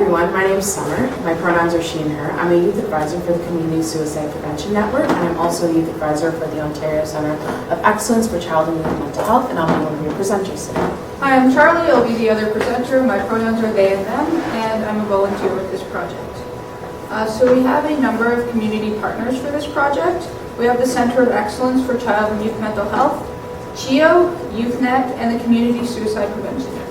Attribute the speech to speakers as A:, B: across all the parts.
A: everyone, my name is Summer. My pronouns are she and her. I'm a youth advisor for the Community Suicide Prevention Network, and I'm also a youth advisor for the Ontario Centre of Excellence for Child and Youth Mental Health, and I'll be one of your presenters today.
B: Hi, I'm Charlie. I'll be the other presenter. My pronouns are they and them, and I'm a volunteer with this project. So we have a number of community partners for this project. We have the Centre of Excellence for Child and Youth Mental Health, CHIO, YouthNet, and the Community Suicide Prevention Network.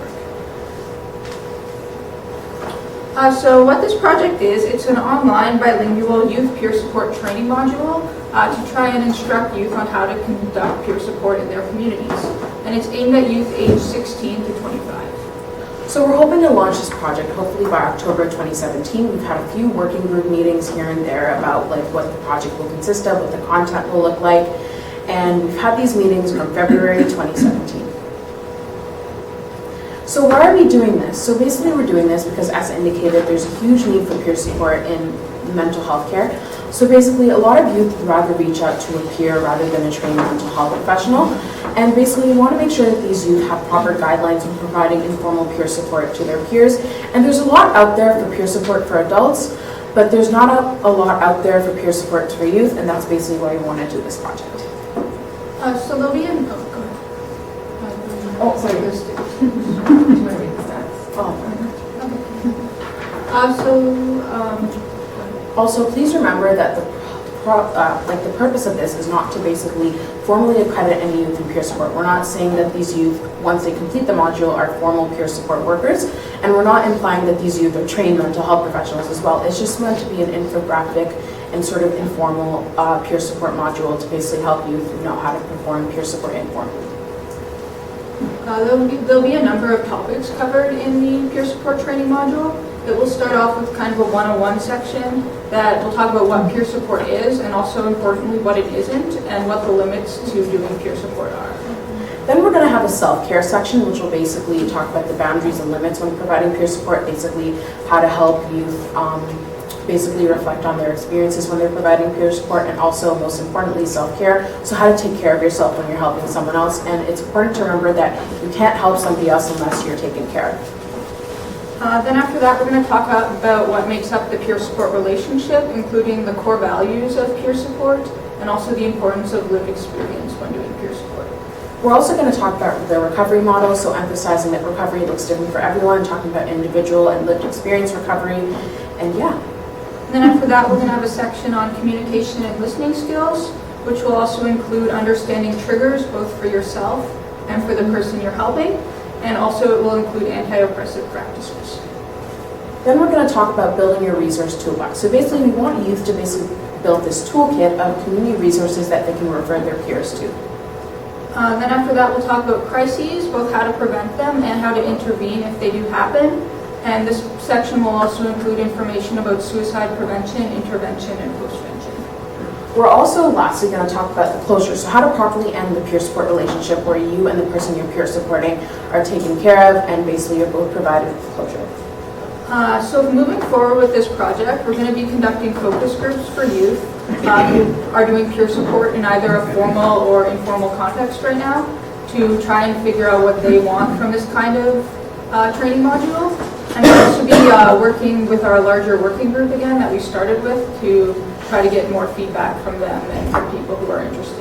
B: So what this project is, it's an online bilingual youth peer support training module to try and instruct youth on how to conduct peer support in their communities. And it's aimed at youth aged 16 to 25.
A: So we're hoping to launch this project hopefully by October 2017. We've had a few working group meetings here and there about what the project will consist of, what the content will look like, and we've had these meetings from February 2017. So why are we doing this? So basically we're doing this because, as indicated, there's a huge need for peer support in mental health care. So basically a lot of youth would rather reach out to a peer rather than a trained mental health professional. And basically we want to make sure that these youth have proper guidelines in providing informal peer support to their peers. And there's a lot out there for peer support for adults, but there's not a lot out there for peer support for youth, and that's basically why we want to do this project.
B: So there'll be an...
A: Oh, sorry.
B: There's two.
A: Also, please remember that the purpose of this is not to basically formally accredit any youth in peer support. We're not saying that these youth, once they complete the module, are formal peer support workers, and we're not implying that these youth are trained mental health professionals as well. It's just meant to be an infographic and sort of informal peer support module to basically help youth know how to perform peer support informally.
B: There'll be a number of topics covered in the peer support training module. It will start off with kind of a 101 section that will talk about what peer support is, and also importantly what it isn't, and what the limits to doing peer support are.
A: Then we're going to have a self-care section, which will basically talk about the boundaries and limits when providing peer support, basically how to help youth basically reflect on their experiences when they're providing peer support, and also, most importantly, self-care. So how to take care of yourself when you're helping someone else. And it's important to remember that you can't help somebody else unless you're taken care of.
B: Then after that, we're going to talk about what makes up the peer support relationship, including the core values of peer support, and also the importance of lived experience when doing peer support.
A: We're also going to talk about the recovery model, so emphasizing that recovery looks different for everyone, talking about individual and lived experience recovery, and yeah.
B: And then after that, we're going to have a section on communication and listening skills, which will also include understanding triggers both for yourself and for the person you're helping, and also it will include anti-oppressive practices.
A: Then we're going to talk about building your resource toolbox. So basically we want youth to basically build this toolkit of community resources that they can refer their peers to.
B: Then after that, we'll talk about crises, both how to prevent them and how to intervene if they do happen. And this section will also include information about suicide prevention, intervention, and postvention.
A: We're also lastly going to talk about the closure, so how to properly end the peer support relationship where you and the person you're peer supporting are taken care of, and basically you're both provided with closure.
B: So moving forward with this project, we're going to be conducting focus groups for youth who are doing peer support in either a formal or informal context right now, to try and figure out what they want from this kind of training module. And we'll also be working with our larger working group again that we started with to try to get more feedback from them and from people who are interested